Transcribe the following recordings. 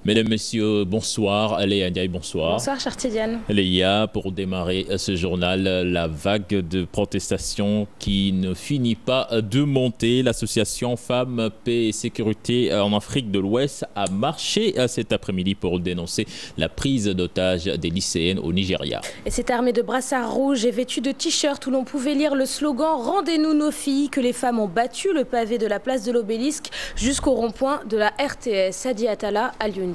Mesdames, Messieurs, bonsoir. Léa Ndiaye, bonsoir. Bonsoir, chère Tidiane. Léa, pour démarrer ce journal, la vague de protestations qui ne finit pas de monter. L'association Femmes, Paix et Sécurité en Afrique de l'Ouest a marché cet après-midi pour dénoncer la prise d'otages des lycéennes au Nigeria. Et c'est armé de brassards rouges et vêtu de t-shirts où l'on pouvait lire le slogan « Rendez-nous nos filles » que les femmes ont battu le pavé de la place de l'Obélisque jusqu'au rond-point de la RTS. Sadi Atala à Lyon.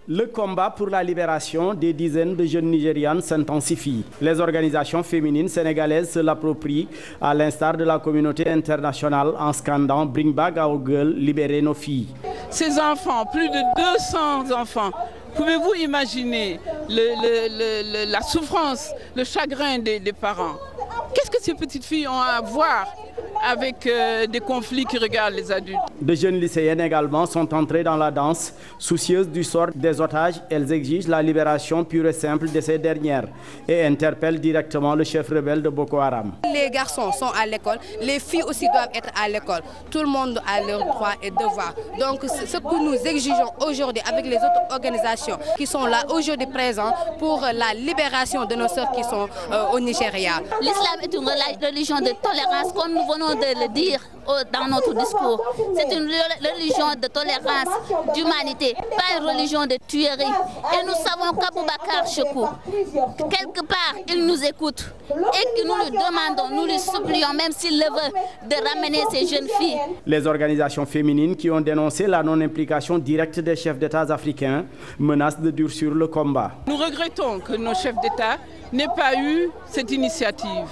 Le combat pour la libération des dizaines de jeunes Nigérianes s'intensifie. Les organisations féminines sénégalaises se l'approprient à l'instar de la communauté internationale en scandant « Bring back our girls, libérez nos filles ». Ces enfants, plus de 200 enfants, pouvez-vous imaginer la souffrance, le chagrin des parents? Qu'est-ce que ces petites filles ont à voir avec des conflits qui regardent les adultes? De jeunes lycéennes également sont entrées dans la danse. Soucieuses du sort des otages, elles exigent la libération pure et simple de ces dernières et interpellent directement le chef rebelle de Boko Haram. Les garçons sont à l'école, les filles aussi doivent être à l'école. Tout le monde a leurs droits et devoirs. Donc ce que nous exigeons aujourd'hui avec les autres organisations qui sont là aujourd'hui présentes pour la libération de nos sœurs qui sont au Nigeria. L'islam est une religion de tolérance, comme nous venons de le dire dans notre discours. C'est une religion de tolérance, d'humanité, pas une religion de tuerie. Et nous savons qu'Aboubacar Chekou, quelque part, il nous écoute et que nous lui demandons, nous lui supplions, même s'il le veut, de ramener ces jeunes filles. Les organisations féminines qui ont dénoncé la non-implication directe des chefs d'État africains menacent de durcir le combat. Nous regrettons que nos chefs d'État n'aient pas eu cette initiative.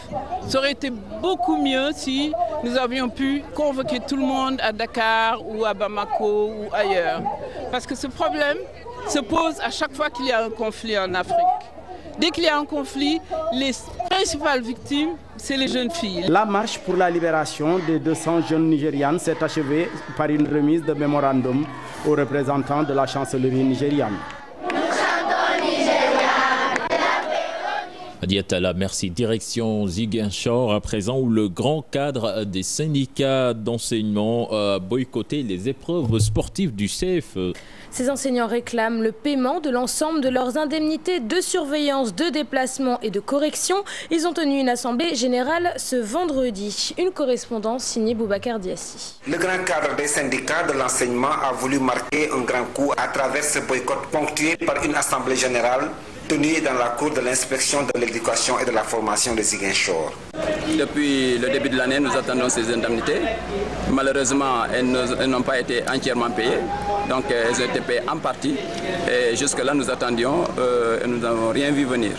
Ça aurait été beaucoup mieux si nous avions pu convoquer tout le monde à Dakar ou à Bamako ou ailleurs. Parce que ce problème se pose à chaque fois qu'il y a un conflit en Afrique. Dès qu'il y a un conflit, les principales victimes, c'est les jeunes filles. La marche pour la libération des 200 jeunes Nigérianes s'est achevée par une remise de mémorandum aux représentants de la chancellerie nigériane. Diatala, merci. Direction Ziguinchor à présent, où le grand cadre des syndicats d'enseignement a boycotté les épreuves sportives du CFE. Ces enseignants réclament le paiement de l'ensemble de leurs indemnités de surveillance, de déplacement et de correction. Ils ont tenu une assemblée générale ce vendredi. Une correspondance signée Boubacar Diassi. Le grand cadre des syndicats de l'enseignement a voulu marquer un grand coup à travers ce boycott ponctué par une assemblée générale tenue dans la cour de l'inspection de l'éducation et de la formation de Ziguinchor. Depuis le début de l'année, nous attendons ces indemnités. Malheureusement, elles n'ont pas été entièrement payées. Donc, elles ont été payées en partie. Et jusque-là, nous attendions et nous n'avons rien vu venir.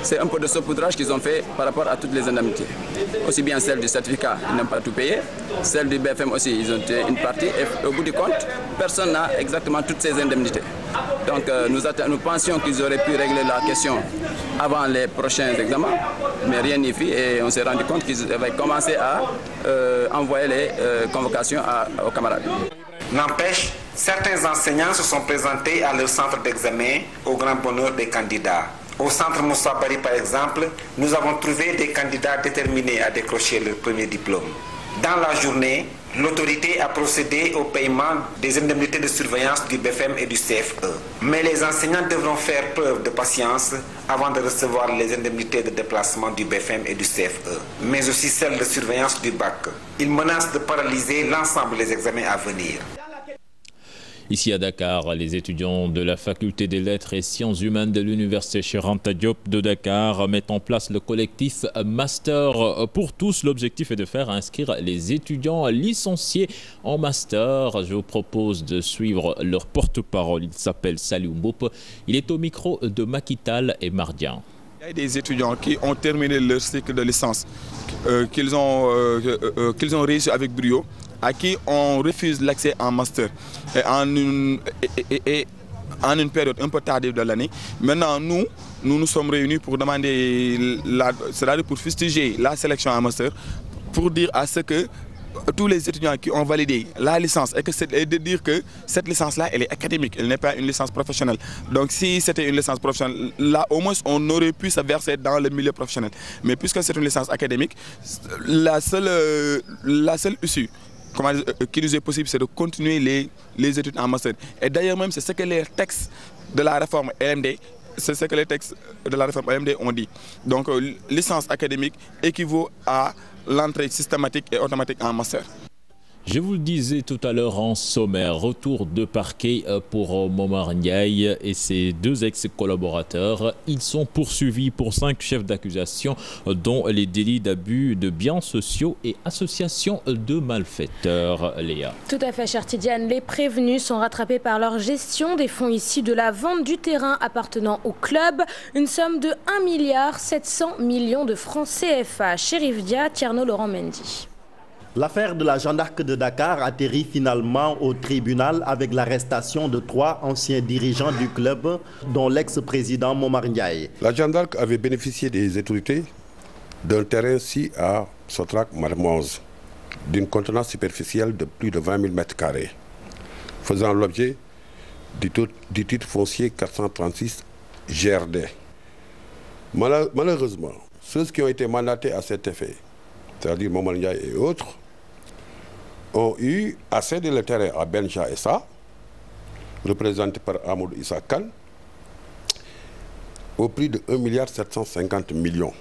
C'est un peu de saupoudrage qu'ils ont fait par rapport à toutes les indemnités. Aussi bien celle du certificat, ils n'ont pas tout payé. Celle du BFM aussi, ils ont été une partie. Et au bout du compte, personne n'a exactement toutes ces indemnités. Donc nous pensions qu'ils auraient pu régler la question avant les prochains examens, mais rien n'y fit et on s'est rendu compte qu'ils avaient commencé à envoyer les convocations aux camarades. N'empêche, certains enseignants se sont présentés à leur centre d'examen au grand bonheur des candidats. Au centre Moussa Bari, par exemple, nous avons trouvé des candidats déterminés à décrocher leur premier diplôme. Dans la journée, l'autorité a procédé au paiement des indemnités de surveillance du BFM et du CFE. Mais les enseignants devront faire preuve de patience avant de recevoir les indemnités de déplacement du BFM et du CFE, mais aussi celles de surveillance du bac. Ils menacent de paralyser l'ensemble des examens à venir. Ici à Dakar, les étudiants de la faculté des lettres et sciences humaines de l'université Cheikh Anta Diop de Dakar mettent en place le collectif Master pour tous. L'objectif est de faire inscrire les étudiants licenciés en master. Je vous propose de suivre leur porte-parole. Il s'appelle Saliou Mboup. Il est au micro de Makital et Mardian. Il y a des étudiants qui ont terminé leur cycle de licence, qu'ils ont réussi avec brio, à qui on refuse l'accès en master et en une période un peu tardive de l'année. Maintenant, nous nous sommes réunis pour demander, c'est-à-dire pour fustiger la sélection en master, pour dire à ce que tous les étudiants qui ont validé la licence et de dire que cette licence-là, elle est académique, elle n'est pas une licence professionnelle. Donc si c'était une licence professionnelle, là au moins on aurait pu se verser dans le milieu professionnel. Mais puisque c'est une licence académique, la seule issue qui nous est possible, c'est de continuer les études en master. Et d'ailleurs même, c'est ce que les textes de la réforme LMD, ont dit. Donc, licence académique équivaut à l'entrée systématique et automatique en master. Je vous le disais tout à l'heure en sommaire, retour de parquet pour Momar Ndiaye et ses 2 ex-collaborateurs. Ils sont poursuivis pour 5 chefs d'accusation, dont les délits d'abus de biens sociaux et association de malfaiteurs. Léa. Tout à fait, cher Tidiane. Les prévenus sont rattrapés par leur gestion des fonds issus de la vente du terrain appartenant au club. Une somme de 1,7 milliard de francs CFA. Chérif Dia, Tierno Laurent Mendy. L'affaire de la Jeanne d'Arc de Dakar atterrit finalement au tribunal avec l'arrestation de 3 anciens dirigeants du club, dont l'ex-président Momar Ndiaye. La Jeanne d'Arc avait bénéficié des autorités d'un terrain si à Sotrac-Marmoz, d'une contenance superficielle de plus de 20 000 m², faisant l'objet du titre foncier 436 GRD. Malheureusement, ceux qui ont été mandatés à cet effet, c'est-à-dire Momar Ndiaye et autres, ont eu à céder le terrain à Benja Essa, représenté par Amadou Issa Khan, au prix de 1,750 milliard.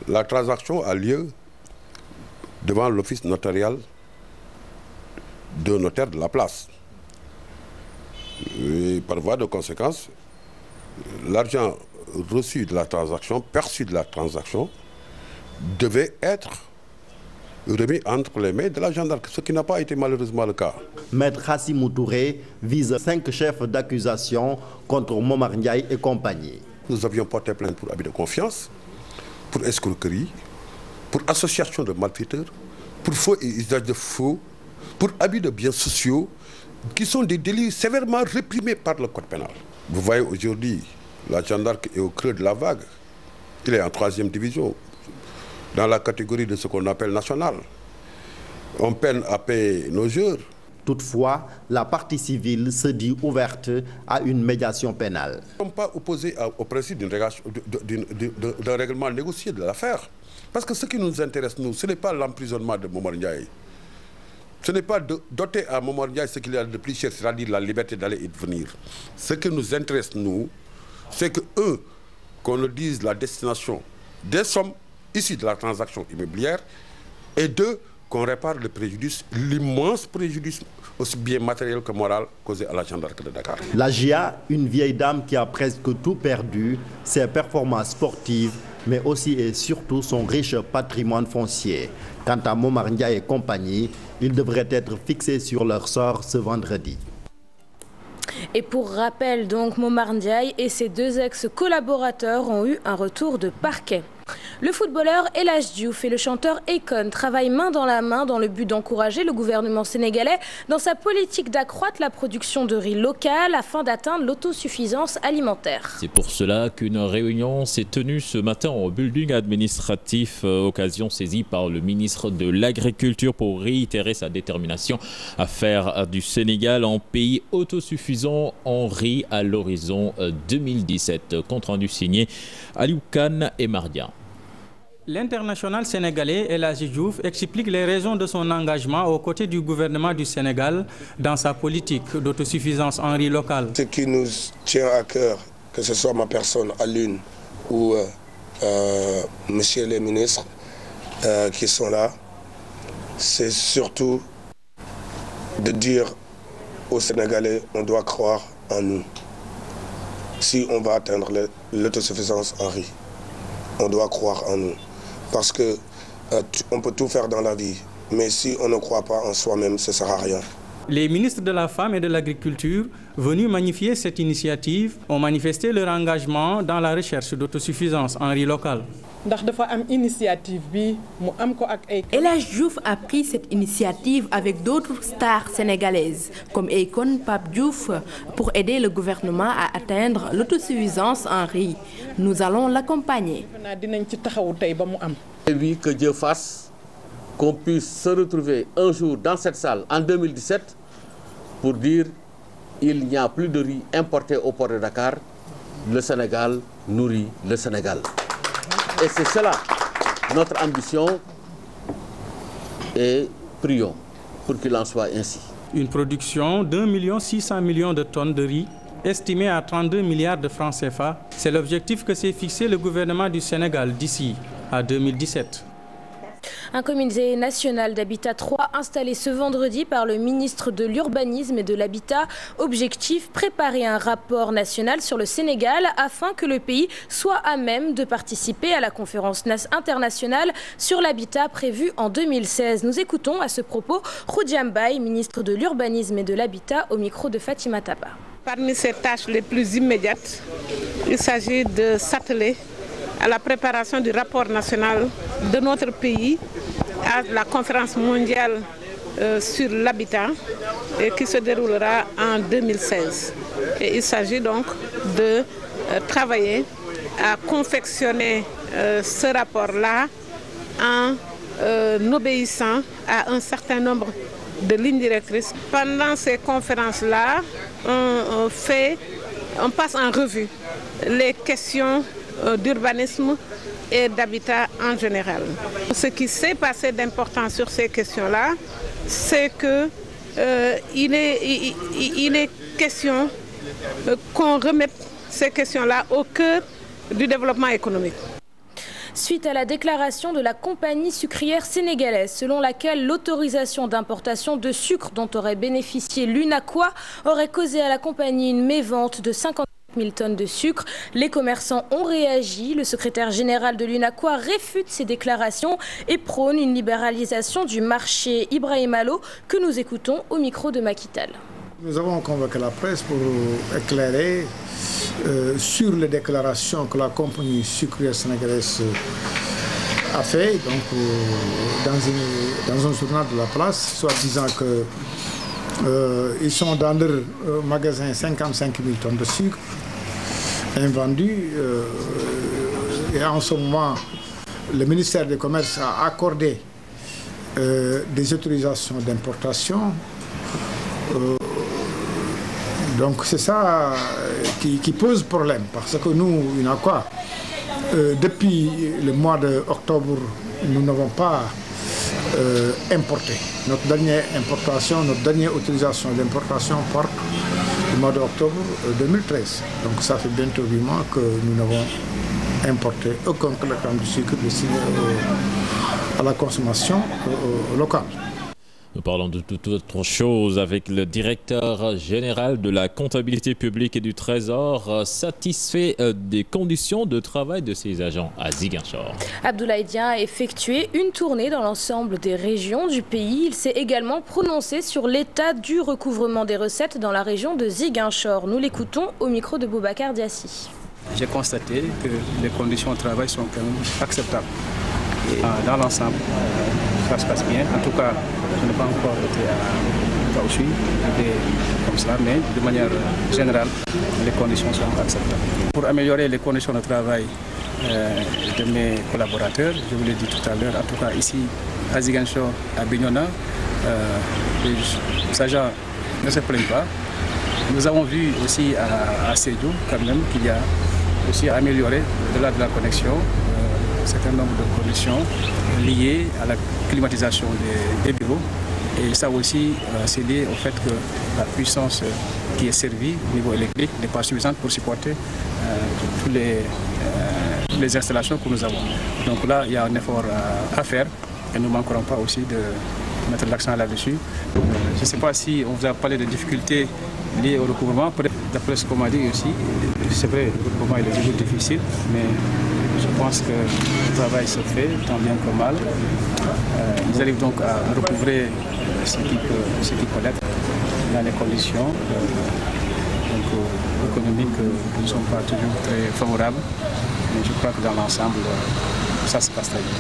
La transaction a lieu devant l'office notarial de notaire de la place. Et par voie de conséquence, l'argent reçu de la transaction, perçu de la transaction, devait être remis entre les mains de la Jeanne d'Arc, ce qui n'a pas été malheureusement le cas. Maître Hassimou Touré vise 5 chefs d'accusation contre Momar Ndiaye et compagnie. Nous avions porté plainte pour abus de confiance, pour escroquerie, pour association de malfaiteurs, pour faux et usage de faux, pour abus de biens sociaux, qui sont des délits sévèrement réprimés par le code pénal. Vous voyez aujourd'hui, la Jeanne d'Arc est au creux de la vague. Il est en 3e division. Dans la catégorie de ce qu'on appelle national. On peine à payer nos jours. Toutefois, la partie civile se dit ouverte à une médiation pénale. Nous ne sommes pas opposés au principe d'un règlement négocié de l'affaire. Parce que ce qui nous intéresse, nous, ce n'est pas l'emprisonnement de Momar Ndiaye. Ce n'est pas de doter à Momar Ndiaye ce qu'il y a de plus cher, c'est-à-dire la liberté d'aller et de venir. Ce qui nous intéresse, nous, c'est que, qu'on nous dise la destination des sommes issus de la transaction immobilière, et 2, qu'on répare le préjudice, l'immense préjudice, aussi bien matériel que moral, causé à la Jeanne d'Arc de Dakar. La GIA, une vieille dame qui a presque tout perdu, ses performances sportives, mais aussi et surtout son riche patrimoine foncier. Quant à Momar Ndiaye et compagnie, ils devraient être fixés sur leur sort ce vendredi. Et pour rappel, donc, Momar Ndiaye et ses 2 ex-collaborateurs ont eu un retour de parquet. Le footballeur El Hadji Diouf et le chanteur Akon travaillent main dans la main dans le but d'encourager le gouvernement sénégalais dans sa politique d'accroître la production de riz local afin d'atteindre l'autosuffisance alimentaire. C'est pour cela qu'une réunion s'est tenue ce matin au building administratif, occasion saisie par le ministre de l'Agriculture pour réitérer sa détermination à faire du Sénégal un pays autosuffisant en riz à l'horizon 2017. Compte rendu signé Aliou Khan et Mardia. L'international sénégalais El Hadji Diouf explique les raisons de son engagement aux côtés du gouvernement du Sénégal dans sa politique d'autosuffisance en riz local. Ce qui nous tient à cœur, que ce soit ma personne à l'une ou messieurs les ministres qui sont là, c'est surtout de dire aux Sénégalais on doit croire en nous. Si on va atteindre l'autosuffisance en riz, on doit croire en nous. Parce que on peut tout faire dans la vie, mais si on ne croit pas en soi-même, ce ne sert à rien. Les ministres de la Femme et de l'Agriculture, venus magnifier cette initiative, ont manifesté leur engagement dans la recherche d'autosuffisance en riz local. El Hadji Diouf a pris cette initiative avec d'autres stars sénégalaises, comme Akon, Pape Diouf, pour aider le gouvernement à atteindre l'autosuffisance en riz. Nous allons l'accompagner. Et lui, que Dieu fasse qu'on puisse se retrouver un jour dans cette salle en 2017 pour dire il n'y a plus de riz importé au port de Dakar, le Sénégal nourrit le Sénégal. Et c'est cela notre ambition, et prions pour qu'il en soit ainsi. Une production d'1 600 000 de tonnes de riz, estimée à 32 milliards de francs CFA. C'est l'objectif que s'est fixé le gouvernement du Sénégal d'ici à 2017. Un comité national d'habitat 3 installé ce vendredi par le ministre de l'Urbanisme et de l'Habitat. Objectif, préparer un rapport national sur le Sénégal afin que le pays soit à même de participer à la conférence internationale sur l'habitat prévue en 2016. Nous écoutons à ce propos Khoudia Mbaye, ministre de l'Urbanisme et de l'Habitat, au micro de Fatima Taba. Parmi ces tâches les plus immédiates, il s'agit de s'atteler à la préparation du rapport national de notre pays à la conférence mondiale sur l'habitat qui se déroulera en 2016. Et il s'agit donc de travailler à confectionner ce rapport-là en obéissant à un certain nombre de lignes directrices. Pendant ces conférences-là, on passe en revue les questions d'urbanisme et d'habitat en général. Ce qui s'est passé d'important sur ces questions-là, c'est qu'il est question qu'on remette ces questions-là au cœur du développement économique. Suite à la déclaration de la compagnie sucrière sénégalaise, selon laquelle l'autorisation d'importation de sucre dont aurait bénéficié l'UNACOIS aurait causé à la compagnie une mévente de 50 000 tonnes de sucre. Les commerçants ont réagi. Le secrétaire général de l'UNACOIS réfute ces déclarations et prône une libéralisation du marché. Ibrahim Allo, que nous écoutons au micro de Makital. Nous avons convoqué la presse pour éclairer sur les déclarations que la compagnie sucrière sénégalaise a fait dans un journal de la place, soit disant que ils sont dans leur magasin 55 000 tonnes de sucre invendus. Et en ce moment, le ministère du Commerce a accordé des autorisations d'importation. Donc c'est ça qui pose problème, parce que nous, UNACOIS, depuis le mois d'octobre, nous n'avons pas importé. Notre dernière importation, notre dernière autorisation d'importation porte le mois d'octobre 2013. Donc ça fait bientôt 8 mois que nous n'avons importé aucun kilogramme de sucre destiné à la consommation locale. Nous parlons de toute autre chose avec le directeur général de la comptabilité publique et du Trésor, satisfait des conditions de travail de ses agents à Ziguinchor. Abdoulaye Dia a effectué une tournée dans l'ensemble des régions du pays. Il s'est également prononcé sur l'état du recouvrement des recettes dans la région de Ziguinchor. Nous l'écoutons au micro de Boubacar Diassi. J'ai constaté que les conditions de travail sont quand même acceptables. Et dans l'ensemble, ça se passe bien. En tout cas, je n'ai pas encore été à Kaouchi, comme ça, mais de manière générale, les conditions sont acceptables. Pour améliorer les conditions de travail de mes collaborateurs, je vous l'ai dit tout à l'heure, en tout cas ici à Ziguinchor, à Bignona, les agents ne se plaignent pas. Nous avons vu aussi à Sédhiou quand même qu'il y a aussi à améliorer au-delà de la connexion un certain nombre de conditions liées à la climatisation des bureaux. Et ça aussi, c'est lié au fait que la puissance qui est servie au niveau électrique n'est pas suffisante pour supporter toutes les installations que nous avons. Donc là, il y a un effort à faire et nous ne manquerons pas aussi de mettre l'accent là-dessus. Je ne sais pas si on vous a parlé de difficultés liées au recouvrement. D'après ce qu'on m'a dit aussi, c'est vrai, le recouvrement est toujours difficile, mais je pense que le travail se fait tant bien que mal. Ils arrivent donc à recouvrer ce qui peut l'être dans les conditions économiques qui ne sont pas toujours très favorables. Mais je crois que dans l'ensemble, ça se passe très bien.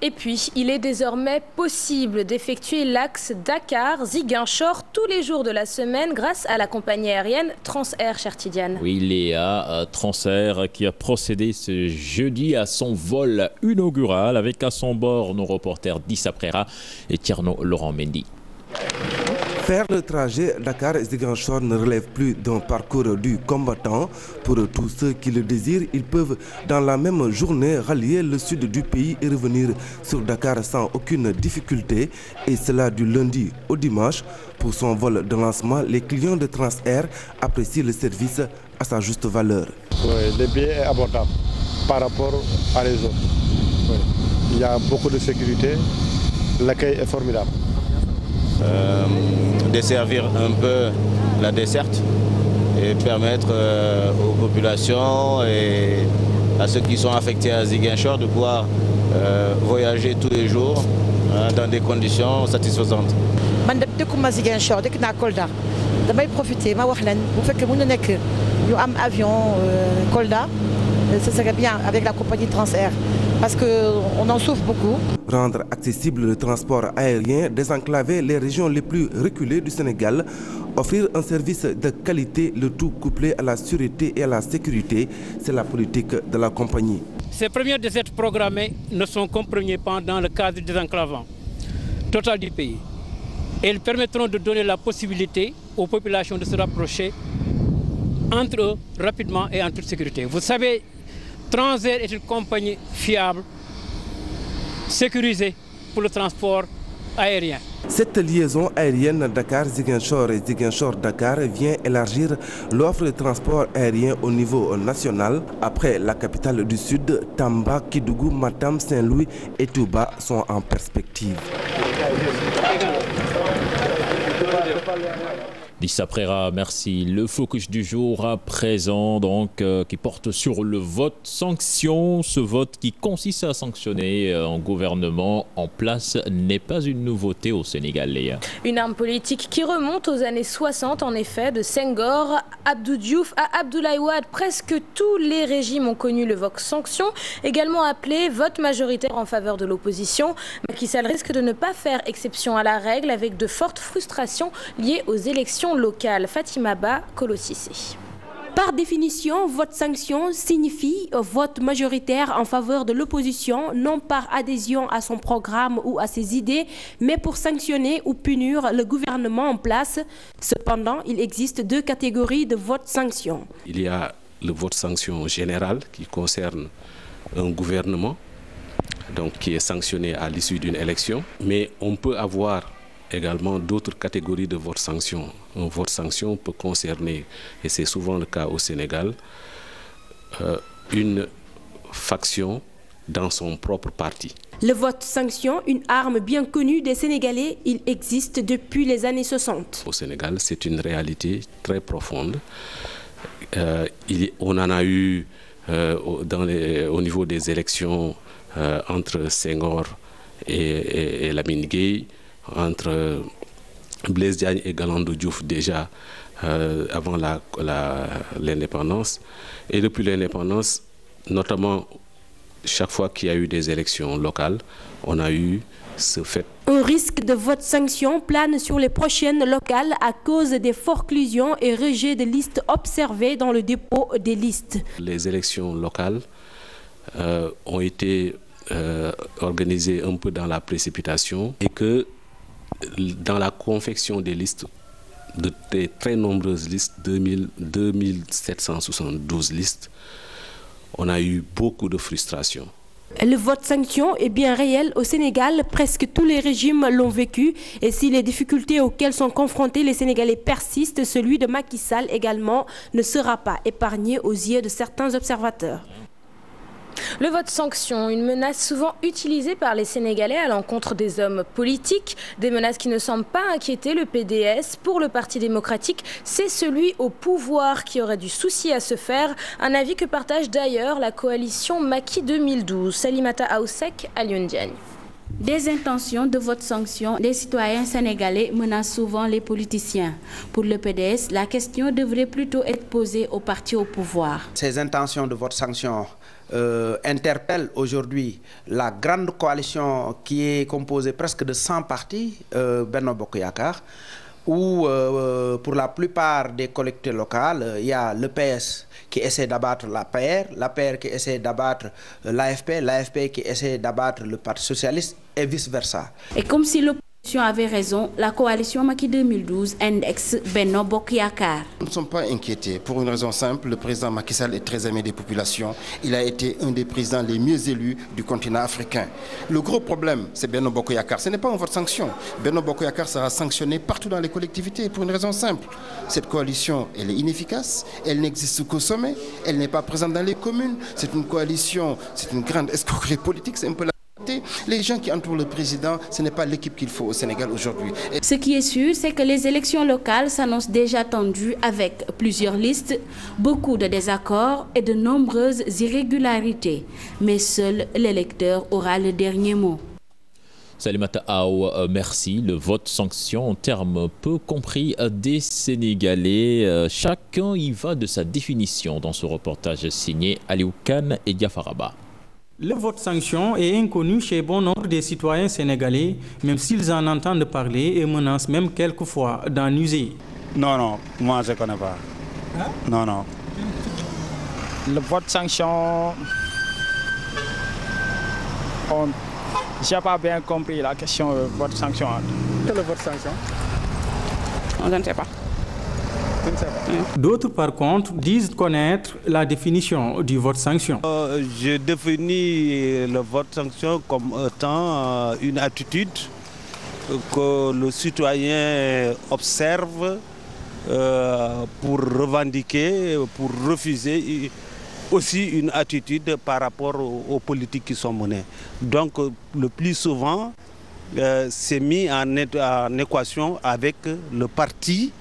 Et puis, il est désormais possible d'effectuer l'axe Dakar-Ziguinchor tous les jours de la semaine grâce à la compagnie aérienne Transair, cher Tidiane. Oui, Léa, Transair qui a procédé ce jeudi à son vol inaugural avec à son bord nos reporters Dissa Prera et Tierno Laurent Mendy. Faire le trajet Dakar-Ziguinchor ne relève plus d'un parcours du combattant. Pour tous ceux qui le désirent, ils peuvent dans la même journée rallier le sud du pays et revenir sur Dakar sans aucune difficulté, et cela du lundi au dimanche. Pour son vol de lancement, les clients de Transair apprécient le service à sa juste valeur. Oui, le billet est abordable par rapport à les autres. Oui. Il y a beaucoup de sécurité, l'accueil est formidable. Desservir un peu la desserte et permettre aux populations et à ceux qui sont affectés à Ziguinchor de pouvoir voyager tous les jours dans des conditions satisfaisantes. damay profiter ma wax leen bu fekkee mën na nekk ñu am avion Kolda ce serait bien avec la compagnie Transair parce qu'on en souffre beaucoup. Rendre accessible le transport aérien, désenclaver les régions les plus reculées du Sénégal, offrir un service de qualité, le tout couplé à la sûreté et à la sécurité, c'est la politique de la compagnie. Ces premières dessertes programmées ne sont qu'un premier pas dans le cadre du désenclavement total du pays. Et ils permettront de donner la possibilité aux populations de se rapprocher entre eux rapidement et en toute sécurité. Vous savez, Transair est une compagnie fiable, sécurisée pour le transport aérien. Cette liaison aérienne Dakar-Ziguinchor et Ziguinchor-Dakar vient élargir l'offre de transport aérien au niveau national. Après la capitale du Sud, Tamba, Kédougou, Matam, Saint-Louis et Touba sont en perspective. Lisa Prera, merci. Le focus du jour à présent, donc, qui porte sur le vote sanction. Ce vote qui consiste à sanctionner un gouvernement en place n'est pas une nouveauté au Sénégal, Léa. Une arme politique qui remonte aux années 60, en effet, de Senghor, Abdou Diouf à Abdoulaye Wade. Presque tous les régimes ont connu le vote sanction, également appelé vote majoritaire en faveur de l'opposition. Macky Sall risque de ne pas faire exception à la règle, avec de fortes frustrations liées aux élections locales. Fatima Ba, Colossissé. Par définition, vote sanction signifie vote majoritaire en faveur de l'opposition, non par adhésion à son programme ou à ses idées, mais pour sanctionner ou punir le gouvernement en place. Cependant, il existe deux catégories de vote sanction. Il y a le vote sanction général qui concerne un gouvernement, donc qui est sanctionné à l'issue d'une élection, mais on peut avoir également d'autres catégories de vote sanction. Un vote sanction peut concerner, et c'est souvent le cas au Sénégal, une faction dans son propre parti. Le vote sanction, une arme bien connue des Sénégalais, il existe depuis les années 60. Au Sénégal, c'est une réalité très profonde. On en a eu au niveau des élections entre Senghor et Lamine Gueye, entre Blaise Diagne et Galandou Diouf déjà avant l'indépendance. Et depuis l'indépendance, notamment chaque fois qu'il y a eu des élections locales, on a eu ce fait. Un risque de vote sanction plane sur les prochaines locales à cause des forclusions et rejets de listes observés dans le dépôt des listes. Les élections locales ont été organisées un peu dans la précipitation et que dans la confection des listes, des très nombreuses listes, 2772 listes, on a eu beaucoup de frustration. Le vote sanction est bien réel au Sénégal, presque tous les régimes l'ont vécu, et si les difficultés auxquelles sont confrontés les Sénégalais persistent, celui de Macky Sall également ne sera pas épargné aux yeux de certains observateurs. Le vote sanction, une menace souvent utilisée par les Sénégalais à l'encontre des hommes politiques, des menaces qui ne semblent pas inquiéter le PDS. Pour le Parti démocratique, c'est celui au pouvoir qui aurait du souci à se faire, un avis que partage d'ailleurs la coalition Macky 2012. Salimata Aoussek, Alioune Diagne. Des intentions de vote sanction, les citoyens sénégalais menacent souvent les politiciens. Pour le PDS, la question devrait plutôt être posée au parti au pouvoir. Ces intentions de vote sanction interpellent aujourd'hui la grande coalition qui est composée presque de 100 partis, Benno Bokk Yakaar, où pour la plupart des collectivités locales, il y a le PS qui essaie d'abattre l'APR qui essaie d'abattre l'AFP qui essaie d'abattre le Parti socialiste et vice-versa. Et comme si avait raison, la coalition Macky 2012 indexe Benno Bokk Yakaar. Nous ne sommes pas inquiétés pour une raison simple. Le président Macky Sall est très aimé des populations. Il a été un des présidents les mieux élus du continent africain. Le gros problème, c'est Benno Bokk Yakaar. Ce n'est pas un vote sanction. Benno Bokk Yakaar sera sanctionné partout dans les collectivités pour une raison simple. Cette coalition, elle est inefficace. Elle n'existe qu'au sommet. Elle n'est pas présente dans les communes. C'est une coalition, c'est une grande escroquerie politique. C'est un peu les gens qui entourent le président, ce n'est pas l'équipe qu'il faut au Sénégal aujourd'hui. Ce qui est sûr, c'est que les élections locales s'annoncent déjà tendues avec plusieurs listes, beaucoup de désaccords et de nombreuses irrégularités. Mais seul l'électeur aura le dernier mot. Salimata Aou, merci. Le vote sanction en termes peu compris des Sénégalais. Chacun y va de sa définition dans ce reportage signé Aliou Kane et Diafaraba. Le vote sanction est inconnu chez bon nombre des citoyens sénégalais, même s'ils en entendent parler et menacent même quelquefois d'en user. Non, moi je ne connais pas. Hein? Non. Le vote sanction, je n'ai pas bien compris la question vote sanction. Quel est le vote sanction? Je ne sais pas. D'autres, par contre, disent connaître la définition du vote sanction. Je définis le vote sanction comme étant une attitude que le citoyen observe pour revendiquer, pour refuser aussi une attitude par rapport aux politiques qui sont menées. Donc, le plus souvent, c'est mis en équation avec le parti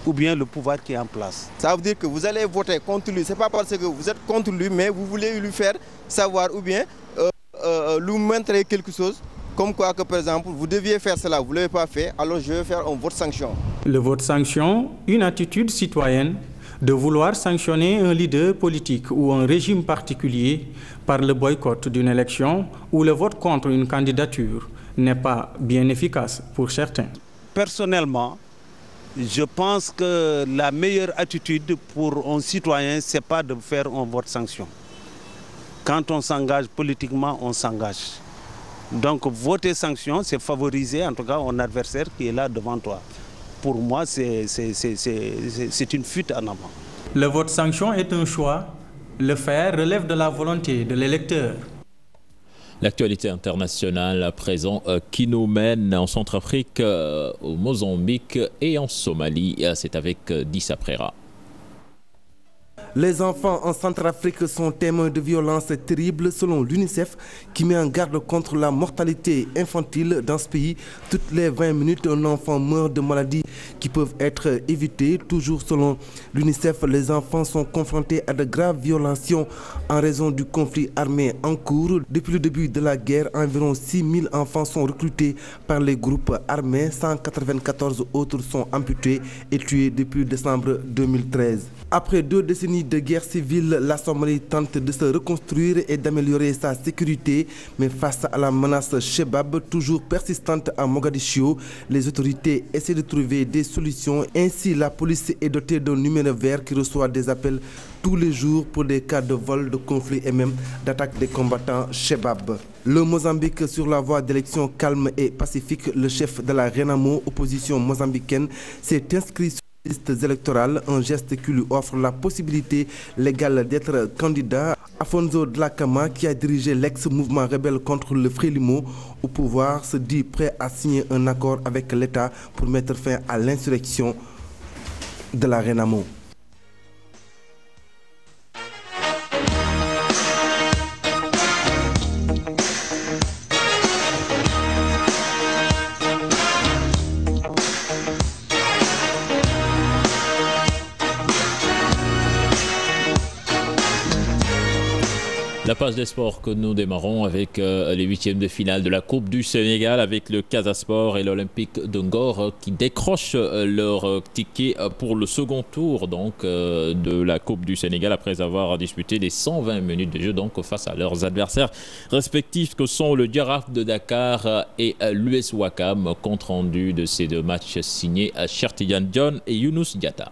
ou bien le pouvoir qui est en place. Ça veut dire que vous allez voter contre lui. Ce n'est pas parce que vous êtes contre lui, mais vous voulez lui faire savoir ou bien lui montrer quelque chose. Comme quoi que, par exemple, vous deviez faire cela, vous ne l'avez pas fait, alors je vais faire un vote sanction. Le vote sanction, une attitude citoyenne de vouloir sanctionner un leader politique ou un régime particulier par le boycott d'une élection ou le vote contre une candidature n'est pas bien efficace pour certains. Personnellement, je pense que la meilleure attitude pour un citoyen, ce n'est pas de faire un vote sanction. Quand on s'engage politiquement, on s'engage. Donc voter sanction, c'est favoriser en tout cas un adversaire qui est là devant toi. Pour moi, c'est une fuite en avant. Le vote sanction est un choix. Le faire relève de la volonté de l'électeur. L'actualité internationale à présent qui nous mène en Centrafrique, au Mozambique et en Somalie. C'est avec Dissa Prera. Les enfants en Centrafrique sont témoins de violences terribles selon l'UNICEF qui met en garde contre la mortalité infantile dans ce pays. Toutes les 20 minutes, un enfant meurt de maladies qui peuvent être évitées. Toujours selon l'UNICEF, les enfants sont confrontés à de graves violations en raison du conflit armé en cours. Depuis le début de la guerre, environ 6 000 enfants sont recrutés par les groupes armés. 194 autres sont amputés et tués depuis décembre 2013. Après 2 décennies de guerre civile, la Somalie tente de se reconstruire et d'améliorer sa sécurité. Mais face à la menace Chebab, toujours persistante à Mogadiscio, les autorités essaient de trouver des solutions. Ainsi, la police est dotée d'un numéro vert qui reçoit des appels tous les jours pour des cas de vol, de conflit et même d'attaque des combattants Chebab. Le Mozambique sur la voie d'élections calme et pacifique. Le chef de la Renamo, opposition mozambicaine, s'est inscrit sur listes électorales, un geste qui lui offre la possibilité légale d'être candidat. Afonso Dhlakama, qui a dirigé l'ex-mouvement rebelle contre le Frélimo au pouvoir, se dit prêt à signer un accord avec l'État pour mettre fin à l'insurrection de la Renamo. La page des sports que nous démarrons avec les 8e de finale de la Coupe du Sénégal avec le Casa Sport et l'Olympique de Ngor qui décrochent leur ticket pour le second tour donc, de la Coupe du Sénégal après avoir disputé les 120 minutes de jeu donc, face à leurs adversaires respectifs que sont le Giraffe de Dakar et l'US Ouakam. Compte rendu de ces 2 matchs signés à Chertidiane Dione et Younous Diatta.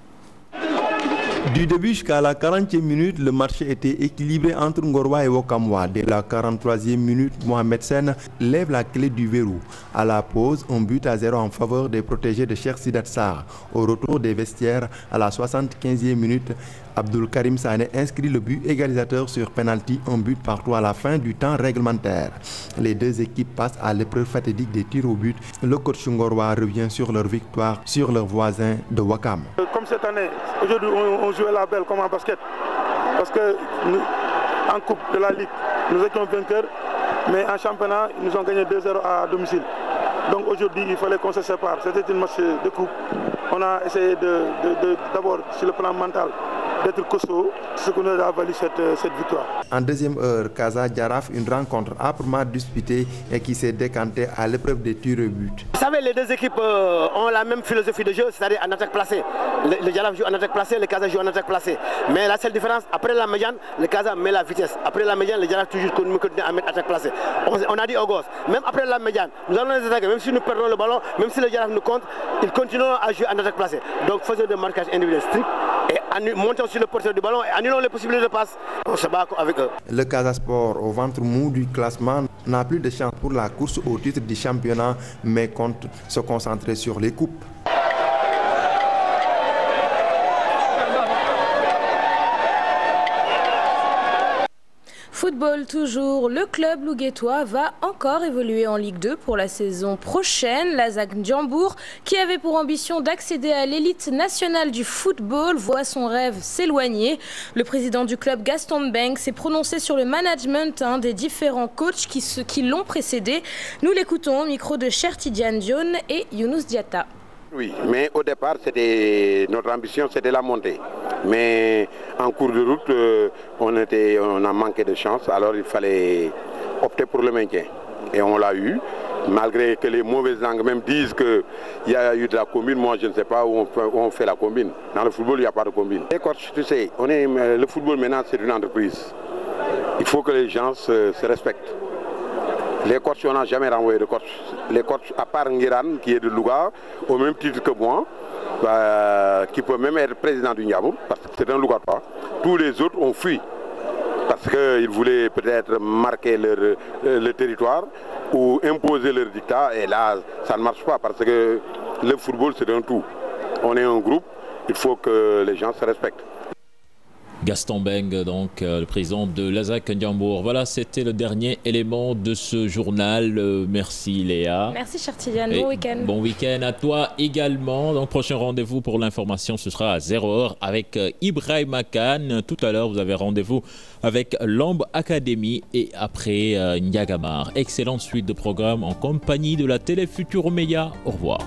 Du début jusqu'à la 40e minute, le match était équilibré entre Ngorwa et Wokamwa. Dès la 43e minute, Mohamed Sen lève la clé du verrou. À la pause, un but à 0 en faveur des protégés de Cheikh Sidat Sarr. Au retour des vestiaires, à la 75e minute, Abdul Karim Sane inscrit le but égalisateur sur penalty, un but partout à la fin du temps réglementaire. Les deux équipes passent à l'épreuve fatidique des tirs au but. Le coach Ngorwa revient sur leur victoire sur leurs voisins de Wakam. Comme cette année, aujourd'hui on jouait la belle comme en basket. Parce que en Coupe de la Ligue, nous étions vainqueurs, mais en championnat, ils nous ont gagné 2-0 à domicile. Donc aujourd'hui, il fallait qu'on se sépare. C'était une match de coupe. On a essayé d'abord, sur le plan mental, d'être costaud, ce qu'on a valu cette victoire. En deuxième heure, Casa Djaraf, une rencontre âprement disputée et qui s'est décantée à l'épreuve des tirs au but. Vous savez, les deux équipes ont la même philosophie de jeu, c'est-à-dire en attaque placée. Le Djaraf joue en attaque placée, le Casa joue en attaque placée. Mais la seule différence, après la médiane, le Casa met la vitesse. Après la médiane, le Djaraf toujours continue à mettre attaque placée. On a dit aux gosses, même après la médiane, nous allons les attaquer, même si nous perdons le ballon, même si le Djaraf nous compte, ils continueront à jouer en attaque placée. Donc faisons des marquages individuels stricts et montons sur le porteur du ballon et annulons les possibilités de passe. On se bat avec eux. Le Casa Sport, au ventre mou du classement, n'a plus de chance pour la course au titre du championnat, mais compte se concentrer sur les coupes. Football toujours, le club louguetois va encore évoluer en Ligue 2 pour la saison prochaine. L'Azak Ndiambour, qui avait pour ambition d'accéder à l'élite nationale du football, voit son rêve s'éloigner. Le président du club, Gaston Mbengue, s'est prononcé sur le management des différents coachs qui l'ont précédé. Nous l'écoutons au micro de Cher Tidiane Dione et Younous Diatta. Oui, mais au départ, notre ambition, c'était la montée. Mais en cours de route, on a manqué de chance, alors il fallait opter pour le maintien. Et on l'a eu, malgré que les mauvaises langues même disent qu'il y a eu de la combine. Moi, je ne sais pas où on fait la combine. Dans le football, il n'y a pas de combine. Les coachs, tu sais, le football maintenant, c'est une entreprise. Il faut que les gens se respectent. Les coachs, on n'a jamais renvoyé de coach. Les coachs, à part Ngiran, qui est de Louga, au même titre que moi, qui peut même être président du Ndiambour, parce que c'est un Lougatois. Tous les autres ont fui, parce qu'ils voulaient peut-être marquer le territoire ou imposer leur dictat, et là, ça ne marche pas, parce que le football, c'est un tout. On est un groupe, il faut que les gens se respectent. Gaston Mbengue, donc le président de l'Azak Ndiambour. Voilà, c'était le dernier élément de ce journal. Merci Léa. Merci Chartidiane, bon week-end. Bon week-end à toi également. Donc prochain rendez-vous pour l'information, ce sera à 0h avec Ibrahim Khan. Tout à l'heure, vous avez rendez-vous avec Lamb Academy et après Niagamar. Excellente suite de programmes en compagnie de la Télé Futur Média. Au revoir.